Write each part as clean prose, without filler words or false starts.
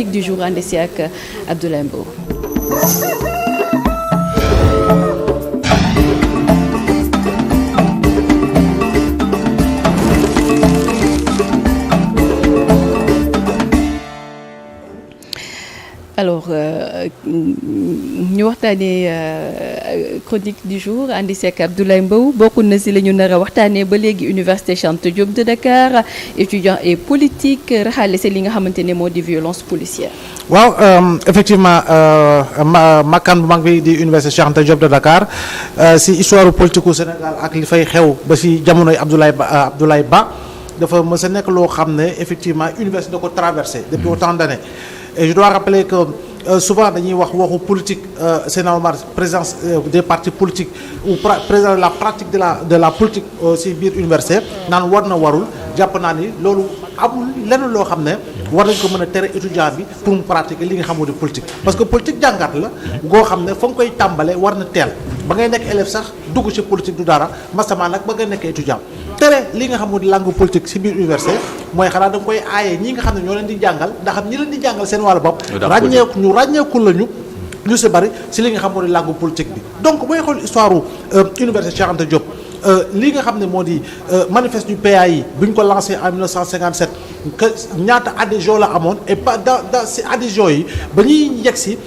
chronique du jour ànd si ak Abdoulaye Mbow. Alors ñu waxtaanee chronique du jour àndi seek Abdoulaye Mbow bokk na si la ñu nar a waxtaanee ba léegi université Cheikh Anta Diop de Dakar étudiant et politique raxaale si li nga xamante ne moo di violence policière. waaw effectivement makkaan bu mag bi di université Cheikh Anta Diop de Dakar si histoire politique u Sénégal ak li fay xew ba si jamonoy Abdoulaye Ba dafa mës a nekk loo xam ne effectivement université da ko traversé depuis autant d'années. Et je dois rappeler que souvent dañuy wax waxu politique c'est normal présence des partis politiques ou présence de la pratique de la politique ci biir université naan war na warul jàpp naa ni loolu amul lenn loo xam ne war nañ ko mën a tere étudiant bi pour mu pratiquer li nga xamoo di politique parce que politique jàngat la goo xam ne fa nga koy tàmbale war na teel ba ngay nekk élève sax dugg ci politique du dara masamaa nag ba nga nekk étudiant tere li nga xamoo di langue politique ci biir université mooy xanaa da nga koy aaye ñi nga xam ne ñoo leen di jàngal ndax ñi leen di jàngal seen wàllu bopp ràññeeku lañu ñu si bari si li nga xam moo di langue politique bi donc booy xool histoire université Cheikh Anta Diop li nga xam ne moo di manifeste du PAI bi ñu ko lancé en 1957 que ñaata adhésion la amoon et pas dans si adhésion yi ba ñuy yegg si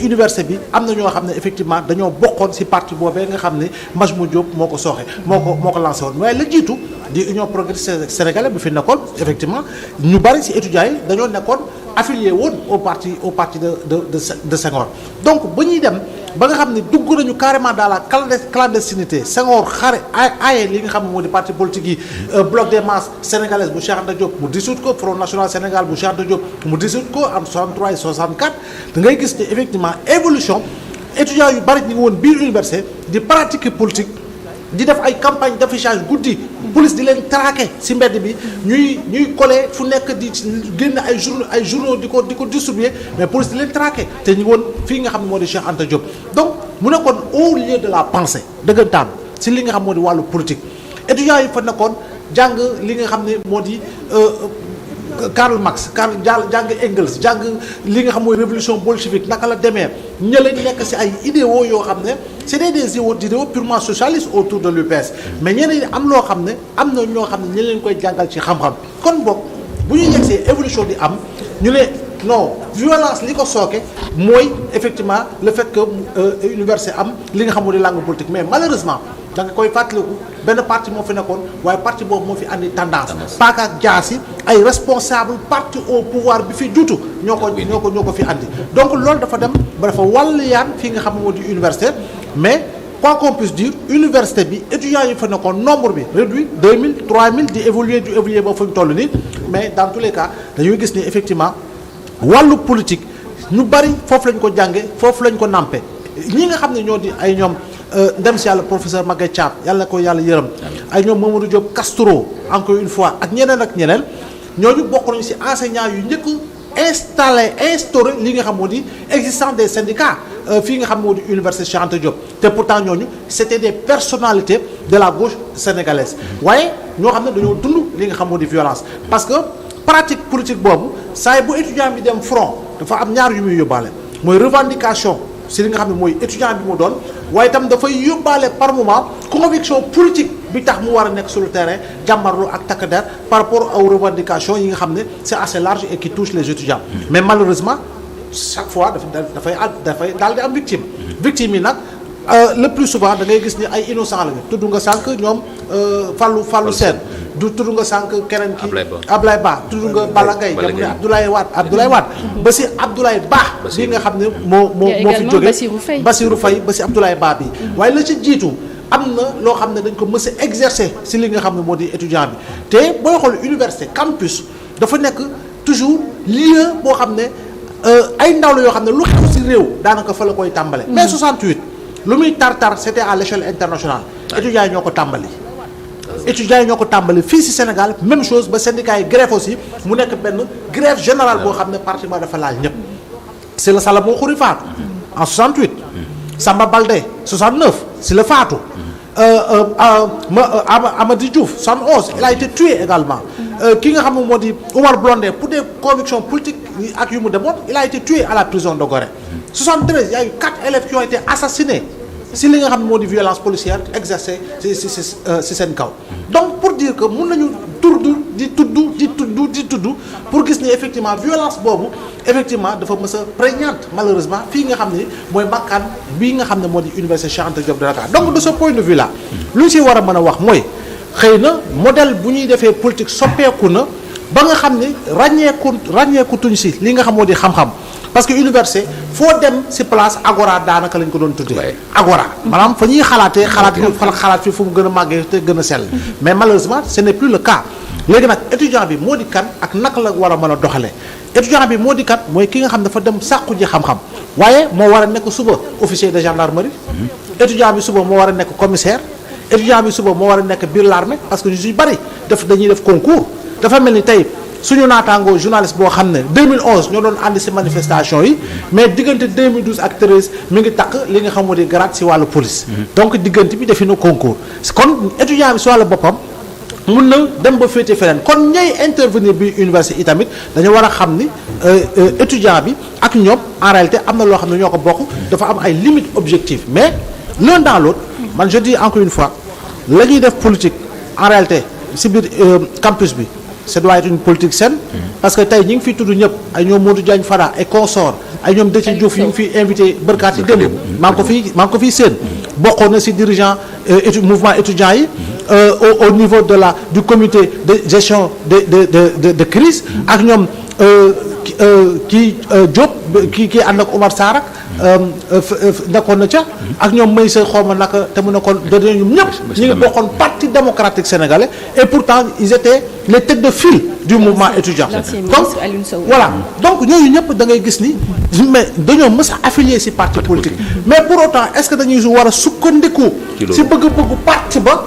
université bi am na ñoo xam ne effectivement dañoo bokkoon si parti boobee nga xam ne Majhemout Diop moo ko sooxe moo ko lancé woon waaye la jiitu di Union progressiste sénégalaise bi fi nekkoon effectivement ñu bari si étudiants yi dañoo nekkoon affilié woon au parti de Senghor donc ba ñuy dem ba nga xam ne dugg nañu carrément dans la clandestinité Senghor aaye li nga xam ne moo di parti politique yi bloc des masses sénégalaises bu Cheikh Anta Diop mu dissout ko Front National Sénégal bu Cheikh Anta Diop mu dissout ko en 63 et 64 da ngay gis ne effectivement évolution étudiants yu bari ñu ngi woon biir université di pratiquer politique di def ay campagne d'affichage guddi police di leen traquer ci mbedd bi ñuy coller fu nekk di génn ay journaux di ko distribuer mais police di leen traquer te ñu woon fii nga xam ne moo di Cheikh Anta Diop donc mu nekkoon au lieu de la pensée dëggantaan ci li nga xam moo di wàllu politique étudiants yi fa nekkoon jàng li nga xam ne moo di Karl Marx jàng Engels jàng li nga xam mooy révolution bolchevique naka la demee ña leen nekk ci ay idéaux yoo xam ne c'était des idéaux purement socialistes autour de l'UPS mais ñeneen ñi am loo xam ne am na ñoo xam ne ñu leen koy jàngal ci xam-xam kon boog bu ñu yegsee évolution di am ñu ne non violence li ko sooke mooy effectivement le fait que université am li nga xam mooy langue politique mais malheureusement da nga koy fàttaliku benn parti moo fi nekkoon waaye parti boobu moo fi andi tendance paaka ak jaasi ay responsable parti au pouvoir bi fi juutu ñoo ko fi andi donc loolu dafa dem ba dafa wàllu yaan fii nga xam moo di université mais quoi qu'on puisse dire université bi étudiants yi fa nekkoon nombre bi réduit 2000 3000 di évoluer ba fu ñu toll nii mais dans tous les cas dañuy gis ni effectivement wàllu politique ñu bari foofu lañ ko jànge foofu lañ ko nàmpe ñi nga xam ne ñoo di ay ñoom ndem si yàlla professeur Maguette Thiam yàlla na ko yàlla yërëm ay ñoom Mamadou Diop Castro encore une fois ak ñeneen ñooñu bokk nañu ci enseignants yu njëkk instauré li nga xam moo di existence des syndicats fii nga xam moo di université Cheikh Anta Diop te pourtant ñooñu c'était des personnalités de la gauche sénégalaise waaye ñoo xam ne dañoo dund li nga xam moo di violence parce que pratique politique boobu saa bu étudiant bi dem front dafa am ñaar yu muy yóbbaale mooy revendication ci li nga xam ne mooy étudiant bi mu doon waaye itam dafay yóbbaale par moment conviction politique bi tax mu war a nekk sur le terrain jàmmarloo ak takk der par rapport aux revendications yi nga xam ne c'est assez large et qui touche les étudiants mais malheureusement chaque fois dafay daal di am victime yi nag le plus souvent da ngay gis ni ay innocent lañu tudd nga sànq ñoom Fallou Sène du tudd nga sànq keneen ki Ablaye Ba tudd nga Balla Gaye jamono Abdoulaye Wade ba si Abdoulaye Ba bi nga xam ne moo fi jóge Bassirou Faye ba si Abdoulaye Ba bi waaye la ci jiitu am na loo xam ne dañ ko mës a exercer si li nga xam ne moo di étudiant bi te booy xool université campus dafa nekk toujours lieu boo xam ne ay ndaw la yoo xam ne lu xew si réew daanaka fa la koy tàmbale mais 68 lu muy tar c'était à l'échelle internationale étudiants yi ñoo ko tàmbali fii ci Sénégal même chose ba syndicat yi grève aussi mu nekk benn grève générale boo xam ne pratiquement dafa laal ñëpp c'est le Salamou Khouri faatu en 68 Samba Baldé 69 c'est le faatu Amady Diouf 71 il a été tué également ki nga xam ne moo di Omar Blondin pour des convictions politiques ak yu mu demoon il a été tué à la prison de Gorée. 73 il y a eu 4 élèves qui ont été assassinés si li nga xam ne moo di violence policière exercée si seen kaw. donc pour dire que mun nañu di tudd pour gis ni effectivement violence boobu effectivement dafa mës a prégnante malheureusement fii nga xam ne mooy makkaan bii nga xam ne moo di université Cheikh Anta Diop de Dakar donc de ce point de vue là lu ñu si war a mën a wax mooy xëy na modèle bu ñuy defee politique soppeeku na ba nga xam ne ràññeeku tuñ si li nga xam moo di xam-xam parce que université foo dem si place agora daanaka lañ ko doon tuddee. agora maanaam fa ñuy xalaat fi fu mu gën a màggee te gën a sell mais malheureusement ce n'est plus le cas léegi nag étudiant bi moo di kan ak naka la war a mën a doxalee étudiant bi moo di kat mooy ki nga xam dafa dem sàqu ji xam-xam waaye moo war a nekk suba officier de gendarmerie étudiant bi suba moo war a nekk commissaire étudiant bi suba moo war a nekk biir l'armée parce que ñu si bari dañuy def concours dafa mel ni tey suñu naataangoo journaliste boo xam ne 2011 ñoo doon ànd si manifestation yi mais diggante 2012 ak 13 mi ngi takk li nga xam moo di grade si wàllu police. donc diggante bi defi na concours kon étudiant bi si wàllu boppam mun na dem ba féete feneen kon ñay intervenir bi université yi tamit dañu war a xam ni étudiant bi ak ñoom en réalité am na loo xam ne ñoo ko bokk dafa am ay limites objectives mais l'un dans l'autre man je dis encore une fois la ñuy def politique en réalité si biir campus bi. ça doit être une politique saine parce que tey ñi ngi fi tudd ñëpp ay ñoom Modou Diagne Fada et consort ay ñoom Déthié Diouf yi ngi fi invité bërkaat yi démb maa ngi ko fii seen bokkoon na ci dirigeant mouvement étudiant yi au niveau de du comité de gestion de crise ak ñoom kii Diop kii ànd ak Omar Sarak nekkoon na ca ak ñoom may sa xawma naka te mu nekkoon dañu ñoom ñëpp ñu ngi bokkoon parti démocratique sénégalais et pourtant ils étaient les têtes de file du mouvement étudiant donc voilà donc ñooñu ñëpp da ngay gis ni mais dañoo mës a affilié ci parti politique mais pour autant est-ce que dañuy war a sukkandiku ci bëgg-bëggu parti ba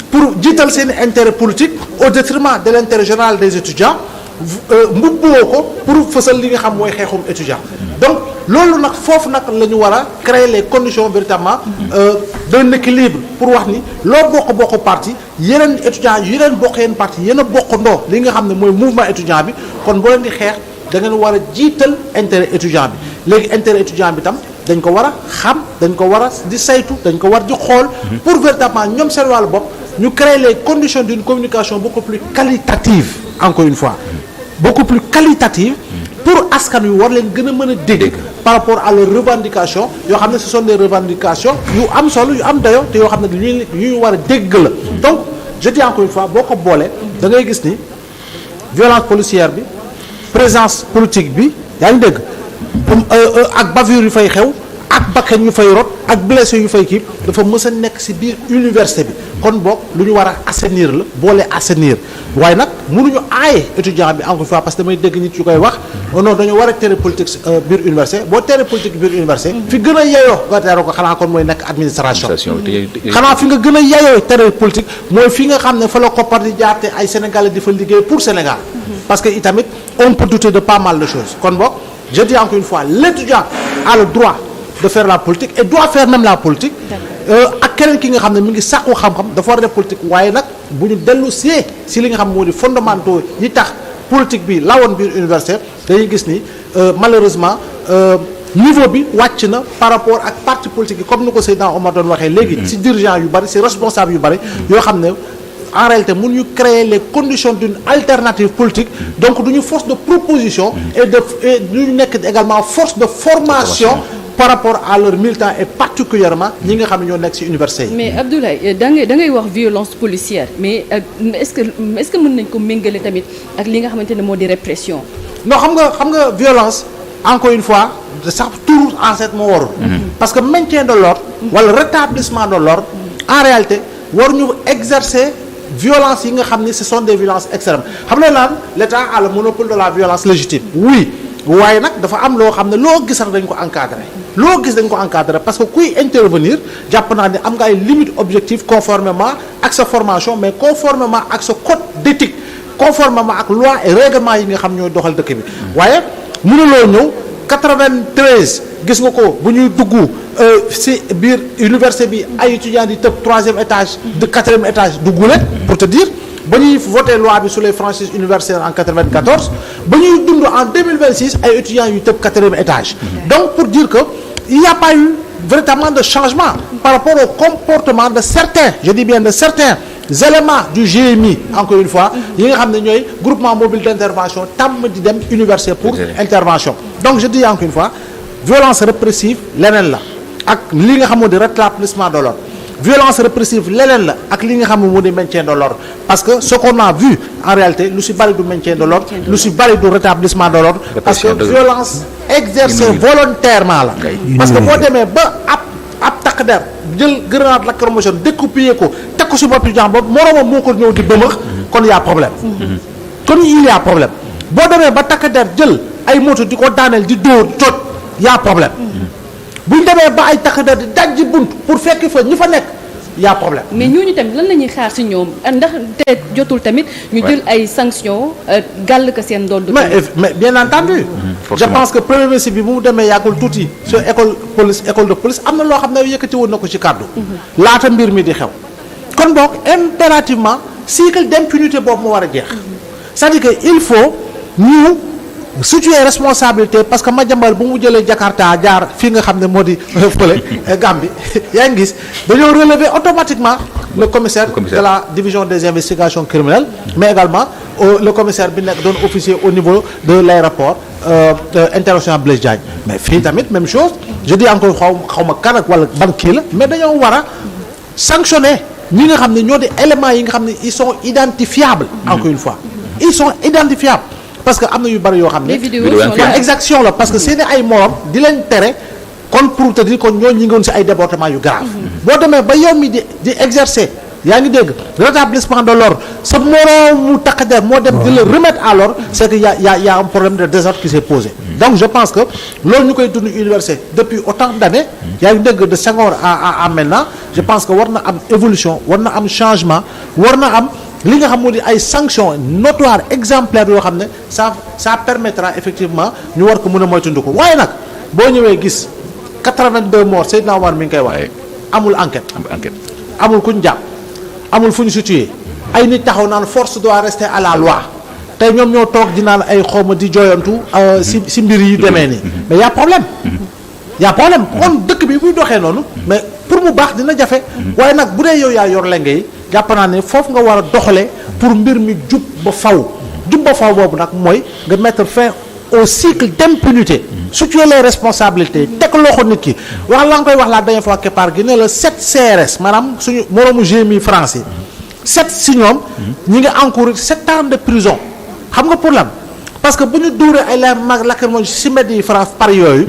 pour jiital seen intérêt politique au détriment de l'intérêt général des étudiants mbubboo ko pour fësal li nga xam mooy xeexum étudiant donc loolu nag foofu nag la ñu war a créer les conditions véritablement d'un équilibre pour wax ni loo bokk parti yeneen étudiants yi yeneen bokk yeneen parti yéen a bokkandoo li nga xam ne mooy mouvement étudiant bi kon boo leen di xeex da ngeen war a jiital intérêt étudiant bi léegi intérêt étudiant bi tam dañ ko war a xam dañ ko war a di saytu dañ ko war di xool pour véritablement ñoom seen wàllu bopp ñu créer les conditions d'une communication beaucoup plus qualitative encore une fois beaucoup plus qualitative pour askan wi war leen gën a mën a dégg par rapport à leurs revendications yoo xam ne ce sont des revendications yu am solo yu am dayo te yoo xam ne yu war a dégg la donc je dis encore une fois boo ko boolee da ngay gis ni violence policière bi présence politique bi yaa ngi dégg ak bavure yu fay xew ak bakkan yu fay rot ak blessé yu fay kii dafa mës a nekk ci biir université bi kon boog lu ñu war a assainir la boole assainir waaye nag mënuñu aaye étudiant bi encore une fois parce que damay dégg nit yu koy wax non dañu war a tere politique biir université boo tere politique biir université fi gën a yeyoo nga tere ko xanaa kon mooy nekk administration xanaa fi nga gën a yeyoo tere politique mooy fi nga xam ne fa la koppar di jaar te ay sénégalais di fa liggéey pour Sénégal parce que itamit on peut douter de pas mal de choses kon boog je dis encore une fois l'étudiant a le droit de faire la politique et doit faire même la politique ak keneen ki nga xam ne mi ngi sàkku xam-xam dafa war a def politique waaye nag bu ñu dellu see si li nga xam moo di fondamentaux yi tax politique bi lawoon biir université dañuy gis ni malheureusement niveau bi wàcc na par rapport ak parti politique yi comme ni ko Seydina Omar doon waxee léegi si dirigeant yu bari si responsable yu bari yoo xam ne en réalité mun ñu créer les conditions d'une alternative politique donc du ñu force de proposition et du ñu nekk également force de formation par rapport à leurs militants et particulièrement ñi nga xam ne ñoo nekk ci université yi. mais Abdoulaye da ngay wax violence policière mais est-ce que mën nañ ko méngale tamit ak li nga xamante ne moo di répression. non xam nga violence encore une fois sax tout en fait moo warul. parce que maintien de l'ordre wala rétablissement de l'ordre en réalité waruñu exercer violence yi nga xam ni ce sont des violences extrêmes xam ne naan l'État a le monopole de la violence légitime oui. waaye nag dafa am loo xam ne loo gis rek dañ ko encadrer loo gis dañ ko encadrer parce que kuy intervenir jàpp naa ne am nga ay limites objectives conformément ak sa formation mais conformément ak sa code d'éthique conformément ak loi et règlement yi nga xam ñooy doxal dëkk bi waaye mënuloo ñëw 93 gis nga ko bu ñuy dugg ci biir université bi ay étudiants di tëb 3e étage de 4e étage dugg leen pour te dire ba ñuy voté loi bi sur les franchises universitaires en 94 ba ñuy dund en 2026 ay étudiants yu tëb 4e étage. Donc pour dire que il n'y a pas eu véritablement de changement par rapport au comportement de certains, je dis bien de certains éléments du GMI, encore une fois, yi nga xam ne ñooy groupement mobile d'intervention tàmm di dem université pour intervention. Donc je dis encore une fois, violence répressive leneen la ak li nga xam moo di rétablissement de l'ordre. Violence répressive leneen la ak li nga xam ne moo di maintien de l'ordre, parce que ce qu'on a vu en réalité lu si bari du maintien de l'ordre, lu si bari du rétablissement de l'ordre, parce que violence exercée volontairement la. Parce que boo demee ba ab takk der jël grenade lacrymogène découpiller ko teg ko si boppu jàmbur moroomam moo ko ñëw di bëmëx kon y a problème. kon il y a problème boo demee ba takk der jël ay moto di ko daaneel di dóor di toj y a problème. bu ñu demee ba ay takk der di dajji bunt pour fekk fa ñi fa nekk y a problème. mais ñooñu tamit lan la ñuy xaar ci ñoom ndax te jotul tamit ñu jël ay sanctions gàll ko seen ndodd. mais bien entendu. Je pense que premier ministre bi bu mu demee yàggul tuuti sur école de police am na loo xam ne yëkkati woon na ko ci kàddu. laata mbir mi di xew. kon donc impérativement cycle d'impunité boobu mu war a jeex. c'est-à-dire que il faut ñu situer responsabilité parce que Madiambal bu mu jëlee Jakarta jaar fii nga xam ne moo di fële Gambie yaa ngi gis dañoo relever automatiquement le commissaire de la division des investigations criminelles mais également le commissaire bi nekk doon officier au niveau de l'aéroport international Blaise Diagne mais fii tamit même chose je dis encore xaw ma kan ak wala ban kii la mais dañoo war a sanctionner ñi nga xam ne ñoo di éléments yi nga xam ne ils sont identifiables encore une fois ils sont identifiables parce que am na yu bari yoo xam ne par exaction la parce que seeni ay morom di leen tere kon pour te dire kon ñoo ñi ngi woon si ay débordements yu grave boo demee ba yow mi di exercer yaa ngi dégg rétablissement de l'ordre sa moroomu takk der moo dem di la remettre à l'ordre c'est que y a un problème de désordre qui s'est posé donc je pense que loolu ñu koy dund université depuis autant d'années yaa ngi dégg de Senghor à maintenant je pense que war na am évolution war na am changement war na am li nga xam moo di ay sanctions notoires exemplaires yoo xam ne ça permettra effectivement ñu war ko mën a moytandiku waaye nag boo ñëwee gis 82 morts Seydina Omar mi ngi koy wax amul enquête amul kuñ jàpp amul fu ñu situé ay nit taxaw naan force doit rester à la loi tey ñoom ñoo toog di naan ay xawma di jooyantu si mbir yi demee nii mais y a problème kon dëkk bi buy doxee noonu mais pour mu baax dina jafe waaye nag bu dee yow yaa yor lenge yi jàpp naa ne foofu nga war a doxalee pour mbir mi jub ba faw boobu nag mooy nga mettre fin au cycle d'impunité situer les responsabilités teg loxo nit ki wax la nga koy wax la dernière fois keppaar gi ne la 7 CRS maanaam suñu moroomu GMI français 7 si ñoom ñi ngi encourir 7 ans de prison xam nga pour lan parce que bu ñu dóoree ay la mag lacrymogène si mbedd yi France par yooyu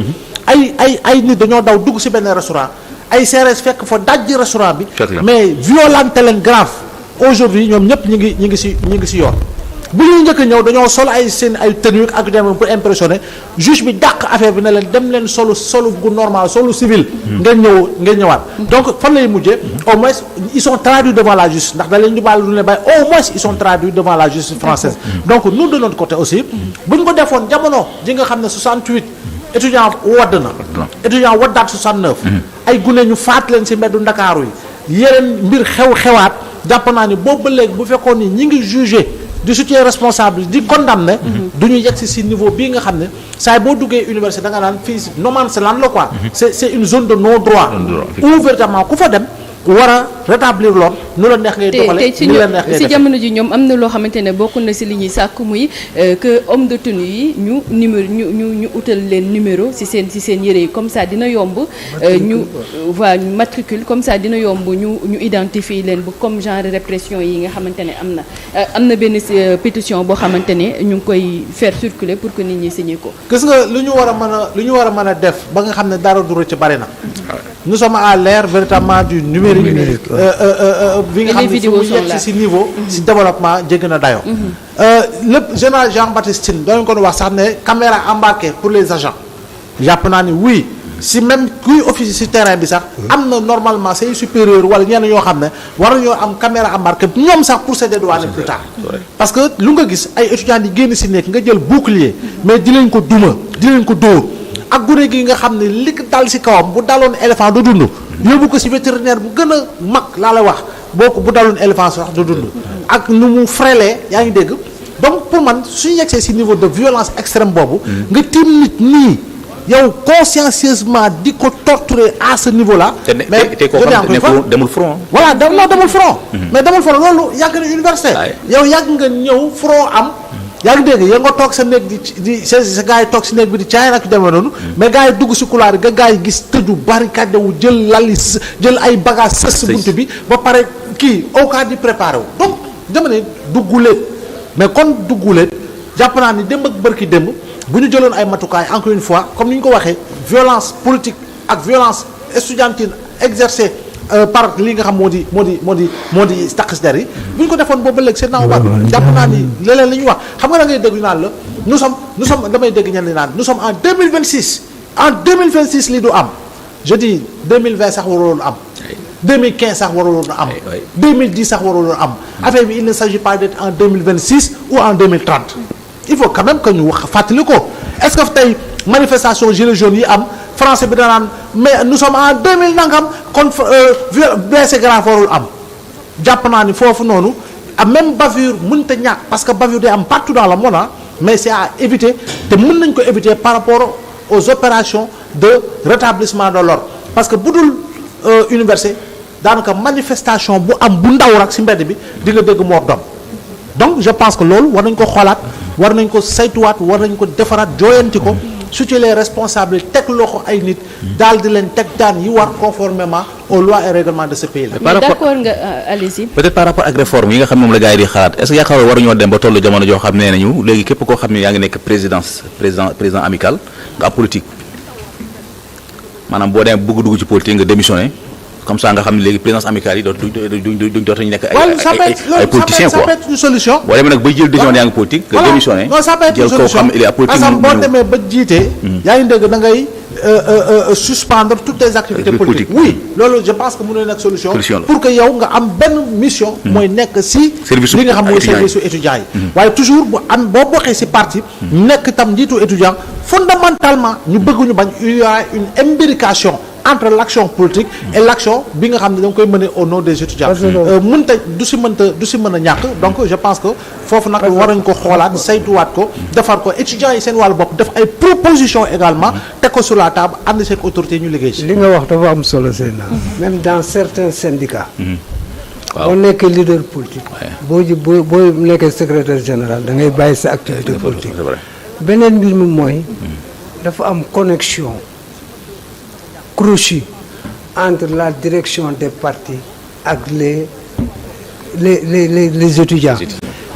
ay nit dañoo daw dugg si benn restaurant ay CRS fekk fa dajji restaurant bi mais violenté leen grave aujourd'hui ñoom ñëpp ñi ngi si yoon bu ñuy njëkk ñëw dañoo sol ay seen ay tenue ak dem pour impressionner juge bi dàq affaire bi ne leen dem leen solu gu normal solu civil ngeen ñëwaat donc fan lay mujjee au moins ils sont traduits devant la justice ndax da leen ñu baal lu ne bàyyi au moins ils sont traduits devant la justice française donc nous de notre côté aussi bu ñu ko defoon jamono ji nga xam ne 68 étudiant wadd na étudiant waddaat 69 ay gune ñu faat leen si mbeddu Ndakaaru yi yeneen mbir xewaat jàpp naa ni boobu ba léegi bu fekkoon ni ñi ngi jugé di situer responsable di condamné du ñu yegg si niveau bii nga xam ne saa boo duggee université da nga naan fii no man's land la quoi c'est une zone de non droit où véritablement ku fa dem war a rétablir l'ordre nu la neex ngay doxale te si jamono ji ñoom am na loo xamante ne bokk na si li ñuy sàkku muy que homme de tenue yi ñu utal leen numéro si seen yére yi comme ça dina yomb ñu matricule comme ça dina yomb ñu identifier leen bu comme genre répression yi nga xamante ne am na benn pétition boo xamante ne ñu ngi koy faire circuler pour que nit ñi signer ko. gis nga lu ñu war a mën a def ba nga xam ne dara du rëcc bari na nous sommes à l'ère véritablement du numérique bi nga xam ne fu mu yegg si niveau si développement jégg na dayoo le général Jean-Baptiste Tine dañu ko wax sax ne caméra embarquée pour les agents jàpp naa ni oui si même kuy officier si terrain bi sax am na normalement say supérieur wala ñenn ñoo xam ne war nañoo am caméra embarquée ñoom sax pour se dédouaner plus tard parce que lu nga gis ay étudiants di génn si nekk nga jël bouclier mais di leen ko duma di leen ko dóor ak gune gi nga xam ne li dal si kawam bu daloon éléphant du dund yóbbu ko si vétérinaire bu gën a mag laa la wax boo ko bu daloon éléphant sax du dund ak nu mu frêlé yaa ngi dégg donc pour man suñu yegsee ci niveau de violence extrême boobu nga tiim nit nii yow consciencieusement di ko torturer à ce niveau là mais te koo xam ne demul front voilà demul front mais demul front loolu yàgg na université yow yàgg nga ñëw front am yaa ngi dégg yow nga toog sa néeg di sa gars yi toog si néeg bi di caay nak demee noonu mais gars yi dugg si couloir yi nga gars yi gis tëju barricade wu jël lali jël ay bagages sës bunt bi ba pare kii au cas di préparé wu donc dama ne dugguleet mais kon dugguleet jàpp naa ni démb ak bërki démb bu ñu jëloon ay matukaay encore une fois comme ni ñu ko waxee violence politique ak violence estudiantine exercée par li nga xam moo di taqis der yi bu ñu ko defoon boobu ba léegi c'est normal jàpp naa ni leneen li ñuy wax xam nga da ngay dégg ñu naan la nous sommes damay dégg ñenn ñi naan nous sommes en 2026 lii du am je dis 2020 sax waroon am 2015 sax waroon am 2010 sax waroon am affaire bi il ne s'agit pas d'être en 2026 ou en 2030 il faut quand même que ñu wax fàttali ko est-ce que tey manifestation gilets jaunes yi am français bi danaan mais nous sommes en 2000 nangam kon blessé grave warul am jàpp naa ni foofu noonu même bavure mënut a ñàkk parce que bavure day am partout dans le monde mais c'est à éviter te mën nañ ko éviter par rapport aux opérations de rétablissement de l'ordre parce que bu dul université daanaka manifestation bu am bu ndaw rek ci mbedd bi di nga dégg mort d'homme donc je pense que loolu war nañ ko xoolaat war nañ ko saytuwaat war nañ ko defaraat jooyanti ko su ci les responsables teg loxo ay nit daal di leen teg daan yi war conformément aux lois et règlements de ce pays là. mais d'accord nga allez-y. peut-être par rapport ak réforme yi nga xam ne moom la gars yi di xalaat est-ce que yaakaar waruñoo dem ba tollu jamono joo xam ne nañu léegi képp koo xam ne yaa ngi nekk président amical nga ab politique maanaam boo demee bëgg dugg ci politique nga démissionné comme ça nga xam ne léegi présidence amicale yi duñ dootuñu nekk ay politiciens quoi. ça peut être une solution. boo demee nag bay jël décision yaa ngi politique nga démissionné non ça peut être une jël koo xam il est politique parce que boo demee ba jiite yaa ngi dégg da ngay suspendre toutes tes activités politiques oui loolu je pense que mën na nekk solution pour que yow nga am benn mission mooy nekk si li nga xam mooy service su étudiants yi waaye toujours bu am boo bokkee si parti nekk tam njiitu étudiant fondamentalement ñu bëgg ñu bañ il y a une imbrication entre l'action politique et l'action bi nga xam ne da nga koy mener au nom des étudiants mënta du si mën a ñàkk donc je pense que foofu nag war nañ ko xoolaat saytuwaat ko defar ko étudiants yi seen wàllu bopp def ay propositions également teg ko sur la table ànd seen autorité ñu liggéey si li nga wax dafa am solo seen même dans certains syndicats boo nekkee leader politique boo nekkee secrétaire général da ngay bàyyi sa activité politique beneen mbir mi mooy dafa am connexion crochu entre la direction des partis ak les étudiants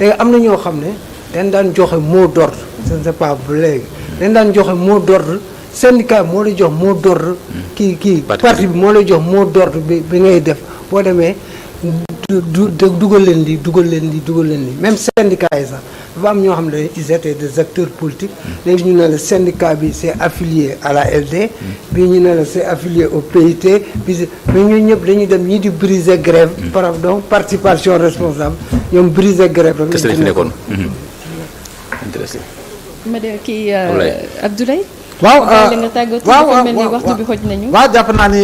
léegi am na ñoo xam ne dañ daan joxe mot d'ordre je ne sais pas bu léegi dañ daan joxe mot d'ordre syndicat moo lay jox mot d'ordre kii parti bi moo lay jox mot d'ordre bi ngay def boo demee dugal leen lii même syndicat yi sax dafa am ñoo xam ne ils étaient des acteurs politiques léegi ñu ne la syndicat bi c'est affilié à la LD bii ñu ne la c'est affilié au PIT bi mais ñun ñëpp dañuy dem ñii di briser grève par donc participation responsable ñoom briser grève rek lañ ci nekkoon intéressé ma de kii Abdoulaye waaw mel ni waxtu bi xoj nañu waaw jàpp naa ni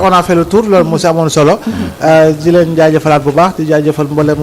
on a fait le tour loolu moo si amoon solo di leen jaajëfalaat bu baax di jaajëfal mboolem